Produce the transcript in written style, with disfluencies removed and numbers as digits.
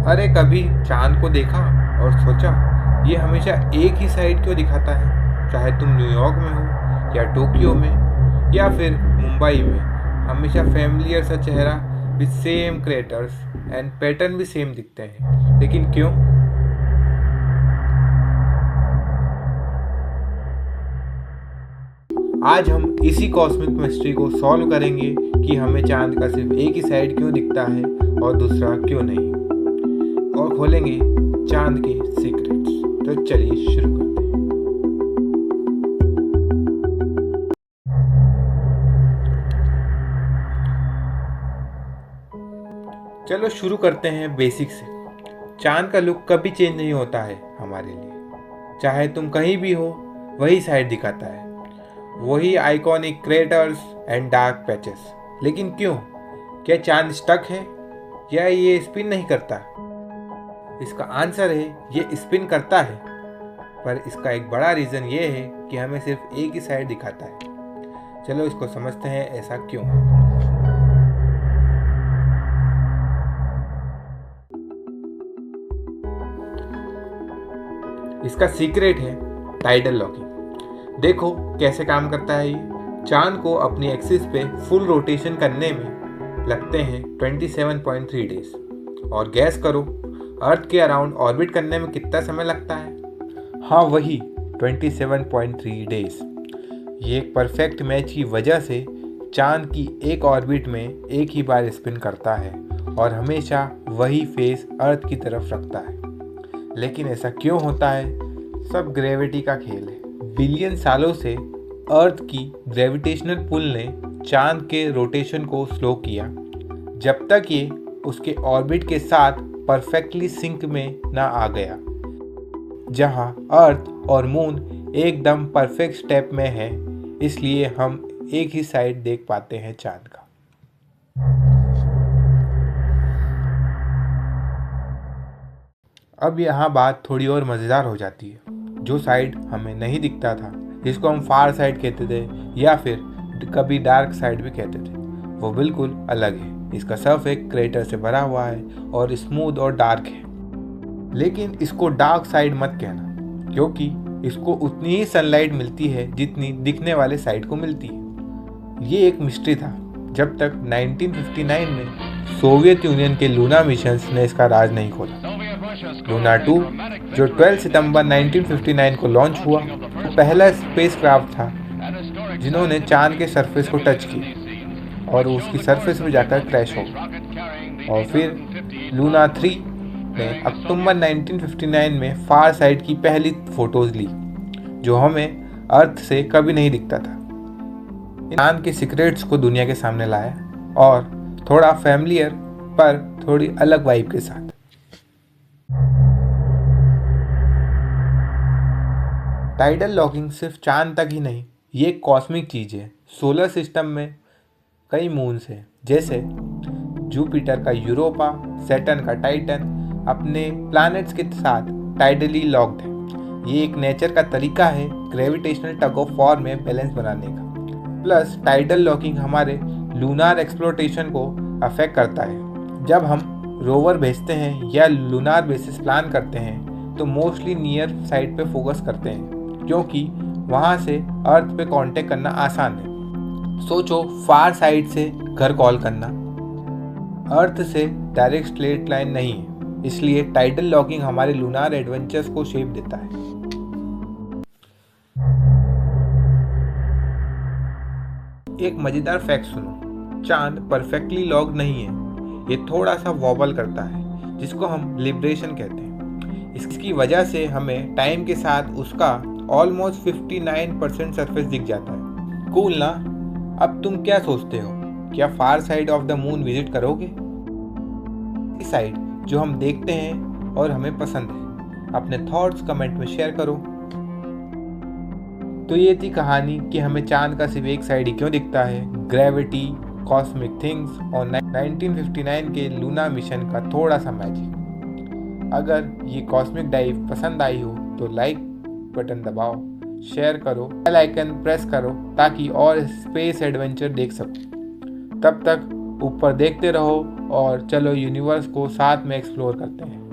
अरे कभी चांद को देखा और सोचा ये हमेशा एक ही साइड क्यों दिखाता है। चाहे तुम न्यूयॉर्क में हो या टोक्यो में या फिर मुंबई में, हमेशा फैमिलियर सा चेहरा with same craters and pattern भी सेम दिखते हैं। लेकिन क्यों? आज हम इसी कॉस्मिक मिस्ट्री को सॉल्व करेंगे कि हमें चांद का सिर्फ एक ही साइड क्यों दिखता है और दूसरा क्यों नहीं, और खोलेंगे चांद के सीक्रेट्स। तो चलिए शुरू करते हैं। चलो शुरू करते हैं बेसिक से। चांद का लुक कभी चेंज नहीं होता है हमारे लिए। चाहे तुम कहीं भी हो, वही साइड दिखाता है, वही iconic craters and dark patches. लेकिन क्यों? क्या चांद स्टक है या ये स्पिन नहीं करता? इसका आंसर है ये स्पिन करता है, पर इसका एक बड़ा रीज़न ये है कि हमें सिर्फ एक ही साइड दिखाता है। चलो इसको समझते हैं ऐसा क्यों है। इसका सीक्रेट है टाइडल लॉकिंग। देखो कैसे काम करता है ये। चांद को अपनी एक्सिस पे फुल रोटेशन करने में लगते हैं 27.3 डेज। और गैस करो, अर्थ के अराउंड ऑर्बिट करने में कितना समय लगता है? हाँ, वही 27.3 डेज। ये एक परफेक्ट मैच की वजह से चांद की एक ऑर्बिट में एक ही बार स्पिन करता है और हमेशा वही फेस अर्थ की तरफ रखता है। लेकिन ऐसा क्यों होता है? सब ग्रेविटी का खेल है। बिलियन सालों से अर्थ की ग्रेविटेशनल पुल ने चांद के रोटेशन को स्लो किया, जब तक ये उसके ऑर्बिट के साथ परफेक्टली सिंक में ना आ गया, जहां अर्थ और मून एकदम परफेक्ट स्टेप में है। इसलिए हम एक ही साइड देख पाते हैं चांद का। अब यहाँ बात थोड़ी और मज़ेदार हो जाती है। जो साइड हमें नहीं दिखता था, जिसको हम फार साइड कहते थे या फिर कभी डार्क साइड भी कहते थे, वो बिल्कुल अलग है। इसका सर्फ एक क्रेटर से भरा हुआ है और स्मूथ और डार्क है। लेकिन इसको डार्क साइड मत कहना, क्योंकि इसको उतनी ही सनलाइट मिलती है जितनी दिखने वाले साइड को मिलती है। ये एक मिस्ट्री था जब तक 1959 में सोवियत यूनियन के लूना मिशंस ने इसका राज नहीं खोला। लूना 2 जो 12 सितंबर 1959 को लॉन्च हुआ, वो पहला स्पेसक्राफ्ट था जिन्होंने चांद के सरफेस को टच किया और उसकी सरफेस में जाकर क्रैश हो गया। और फिर लूना 3 ने अक्टूबर 1959 में फार साइड की पहली फोटोज ली, जो हमें अर्थ से कभी नहीं दिखता था। चांद के सीक्रेट्स को दुनिया के सामने लाया, और थोड़ा फैमिलियर पर थोड़ी अलग वाइब के साथ। टाइडल लॉकिंग सिर्फ चांद तक ही नहीं, ये एक कॉस्मिक चीज़ है। सोलर सिस्टम में कई मून्स हैं, जैसे जुपिटर का यूरोपा, सैटर्न का टाइटन अपने प्लैनेट्स के साथ टाइडली लॉक्ड है। ये एक नेचर का तरीका है ग्रेविटेशनल टग ऑफ वॉर में बैलेंस बनाने का। प्लस टाइडल लॉकिंग हमारे लूनार एक्सप्लोरेशन को अफेक्ट करता है। जब हम रोवर भेजते हैं या लूनार बेसिस प्लान करते हैं तो मोस्टली नियर साइड पे फोकस करते हैं, क्योंकि वहाँ से अर्थ पे कांटेक्ट करना आसान है। सोचो, फार साइड से घर कॉल करना अर्थ से डायरेक्ट स्ट्रेट लाइन नहीं है। इसलिए टाइडल लॉकिंग हमारे लूनार एडवेंचर्स को शेप देता है। एक मजेदार फैक्ट सुनो, चांद परफेक्टली लॉक्ड नहीं है। ये थोड़ा सा वॉबल करता है, जिसको हम लिब्रेशन कहते हैं। इसकी वजह से हमें टाइम के साथ उसका ऑलमोस्ट 59% सरफेस दिख जाता है। कूल ना? अब तुम क्या सोचते हो, क्या फार side of the moon visit करोगे? इस साइड जो हम देखते हैं और हमें पसंद है। अपने थॉट्स कमेंट में शेयर करो। तो ये थी कहानी कि हमें चांद का सिर्फ एक साइड ही क्यों दिखता है। ग्रेविटी, कॉस्मिक थिंग्स और 1959 के लूना मिशन का थोड़ा सा मैजिक। अगर ये कॉस्मिक डाइव पसंद आई हो तो लाइक बटन दबाओ, शेयर करो, बेल आइकन प्रेस करो ताकि और स्पेस एडवेंचर देख सको। तब तक ऊपर देखते रहो और चलो यूनिवर्स को साथ में एक्सप्लोर करते हैं।